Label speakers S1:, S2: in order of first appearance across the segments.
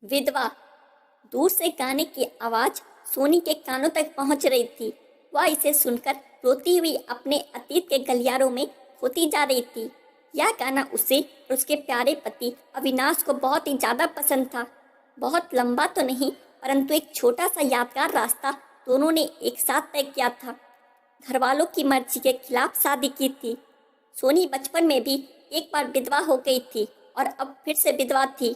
S1: विधवा। दूर से गाने की आवाज सोनी के कानों तक पहुंच रही थी। वह इसे सुनकर रोती हुई अपने अतीत के गलियारों में खोती जा रही थी। यह गाना उसे और उसके प्यारे पति अविनाश को बहुत ही ज़्यादा पसंद था। बहुत लंबा तो नहीं, परंतु एक छोटा सा यादगार रास्ता दोनों ने एक साथ तय किया था। घर वालों की मर्जी के खिलाफ शादी की थी। सोनी बचपन में भी एक बार विधवा हो गई थी और अब फिर से विधवा थी।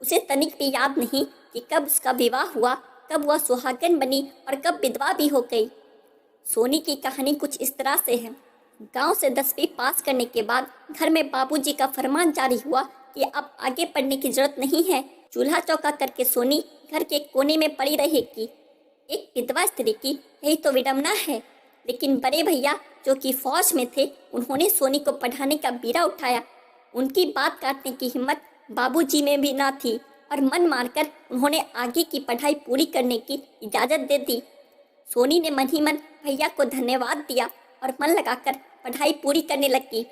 S1: उसे तनिक भी याद नहीं कि कब उसका विवाह हुआ, कब वह सुहागन बनी और कब विधवा भी हो गई। सोनी की कहानी कुछ इस तरह से है। गांव से 10वीं पास करने के बाद घर में बाबूजी का फरमान जारी हुआ कि अब आगे पढ़ने की जरूरत नहीं है। चूल्हा चौका करके सोनी घर के कोने में पड़ी रहेगी। एक विधवा स्त्री की यही तो विडंबना है। लेकिन बड़े भैया जो कि फौज में थे, उन्होंने सोनी को पढ़ाने का बीड़ा उठाया। उनकी बात काटने की हिम्मत बाबूजी में भी ना थी और मन मारकर उन्होंने आगे की पढ़ाई पूरी करने की इजाज़त दे दी। सोनी ने मन ही मन भैया को धन्यवाद दिया और मन लगाकर पढ़ाई पूरी करने लगी।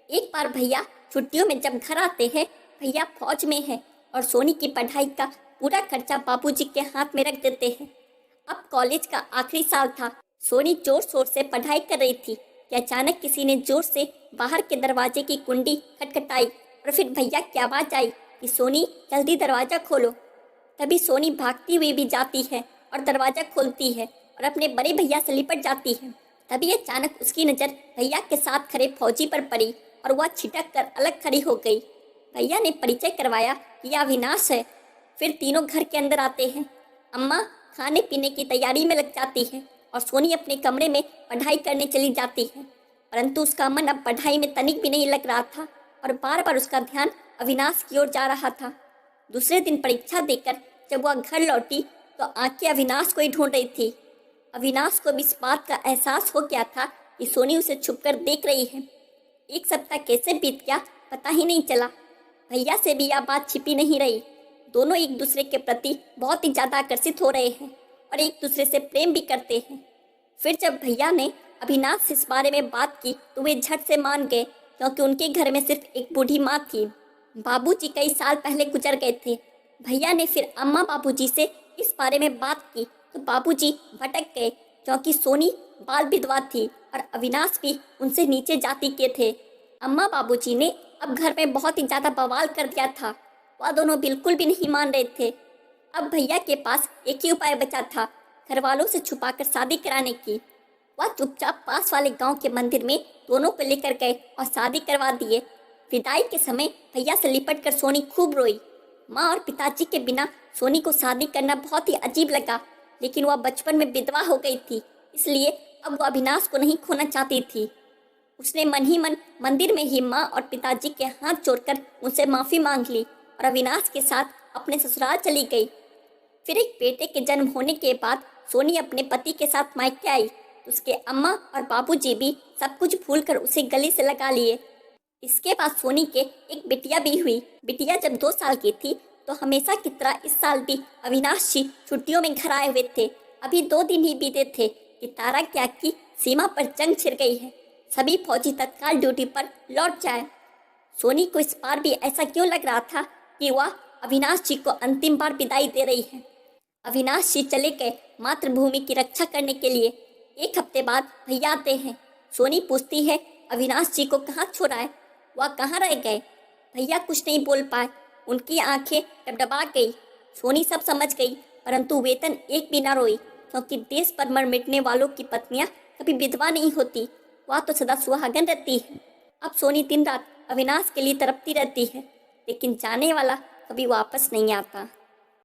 S1: एक बार भैया छुट्टियों में जब घर आते हैं, भैया फौज में है और सोनी की पढ़ाई का पूरा खर्चा बाबूजी के हाथ में रख देते हैं। अब कॉलेज का आखिरी साल था। सोनी जोर शोर से पढ़ाई कर रही थी कि अचानक किसी ने जोर से बाहर के दरवाजे की कुंडी खटखटाई और फिर भैया की आवाज़ आई कि सोनी जल्दी दरवाज़ा खोलो। तभी सोनी भागती हुई भी जाती है और दरवाज़ा खोलती है और अपने बड़े भैया से लिपट जाती है। तभी अचानक उसकी नज़र भैया के साथ खड़े फौजी पर पड़ी और वह छिटक कर अलग खड़ी हो गई। भैया ने परिचय करवाया कि यह अविनाश है। फिर तीनों घर के अंदर आते हैं। अम्मा खाने पीने की तैयारी में लग जाती है और सोनी अपने कमरे में पढ़ाई करने चली जाती है। परंतु उसका मन अब पढ़ाई में तनिक भी नहीं लग रहा था और बार बार उसका ध्यान अविनाश की ओर जा रहा था। दूसरे दिन परीक्षा देकर जब वह घर लौटी तो आंखें अविनाश को ही ढूंढ रही थी। अविनाश को भी इस बात का एहसास हो गया था कि सोनी उसे छुपकर देख रही है। एक सप्ताह कैसे बीत गया पता ही नहीं चला। भैया से भी यह बात छिपी नहीं रही। दोनों एक दूसरे के प्रति बहुत ही ज़्यादा आकर्षित हो रहे हैं और एक दूसरे से प्रेम भी करते हैं। फिर जब भैया ने अविनाश से इस बारे में बात की तो वे झट से मान गए, क्योंकि उनके घर में सिर्फ एक बूढ़ी माँ थी। बाबूजी कई साल पहले गुजर गए थे। भैया ने फिर अम्मा बाबूजी से इस बारे में बात की तो बाबूजी भटक गए, क्योंकि सोनी बाल विधवा थी और अविनाश भी उनसे नीचे जाति के थे। अम्मा बाबूजी ने अब घर में बहुत ही ज़्यादा बवाल कर दिया था। वह दोनों बिल्कुल भी नहीं मान रहे थे। अब भैया के पास एक ही उपाय बचा था, घर वालों से छुपाकर शादी कराने की। वह चुपचाप पास वाले गांव के मंदिर में दोनों को लेकर गए और शादी करवा दिए। विदाई के समय भैया से लिपट कर सोनी खूब रोई। माँ और पिताजी के बिना सोनी को शादी करना बहुत ही अजीब लगा, लेकिन वह बचपन में विधवा हो गई थी, इसलिए अब वह अविनाश को नहीं खोना चाहती थी। उसने मन ही मन मंदिर में ही माँ और पिताजी के हाथ जोड़कर उनसे माफ़ी मांग ली और अविनाश के साथ अपने ससुराल चली गई। फिर एक बेटे के जन्म होने के बाद सोनी अपने पति के साथ मायके आई। उसके अम्मा और बाबूजी भी सब कुछ भूलकर उसे गले से लगा लिए। इसके बाद सोनी के एक बिटिया भी हुई। बिटिया जब 2 साल की थी तो हमेशा की तरह इस साल भी अविनाश जी छुट्टियों में घर आए हुए थे। अभी 2 दिन ही बीते थे कि तारा क्या की सीमा पर जंग छिड़ गई है। सभी फौजी तत्काल ड्यूटी पर लौट जाए। सोनी को इस बार भी ऐसा क्यों लग रहा था कि वह अविनाश जी को अंतिम बार विदाई दे रही है। अविनाश जी चले गए मातृभूमि की रक्षा करने के लिए। 1 हफ्ते बाद भैया आते हैं। सोनी पूछती है अविनाश जी को कहाँ छोड़ा है, वह कहाँ रह गए। भैया कुछ नहीं बोल पाए। उनकी आंखें डबडबा गई। सोनी सब समझ गई, परंतु वेतन एक भी ना रोई, क्योंकि देश पर मर मिटने वालों की पत्नियां कभी विधवा नहीं होती, वह तो सदा सुहागन रहती है। अब सोनी दिन रात अविनाश के लिए तड़पती रहती है, लेकिन जाने वाला कभी वापस नहीं आता।